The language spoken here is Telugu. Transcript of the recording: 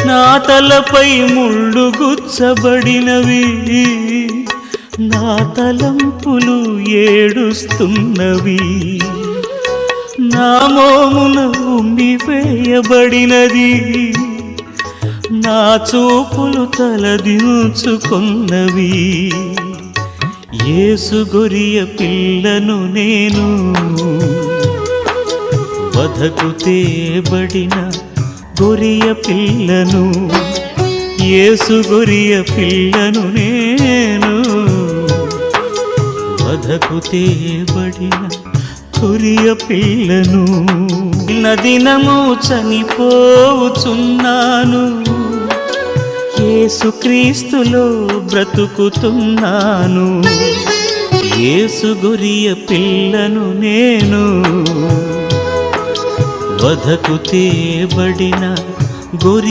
నా తలపై ముళ్ళు గుచ్చబడినవి, నా తలంపులు ఏడుస్తున్నవి, నా మోమున ఉమ్మివేయబడినది, నా చూపులు తలదించుకున్నవి. యేసు గొరియ పిల్లను నేను, వధకు తేబడిన గొరియ పిల్లను. యేసు గొరియ పిల్లను నేను, వధకు తేబడిన గొరియ పిల్లను. దినము చనిపోవుచున్నాను, యేసుక్రీస్తులో బ్రతుకుతున్నాను. యేసు గొరియ పిల్లను నేను, వధకు తేబడిన గొరి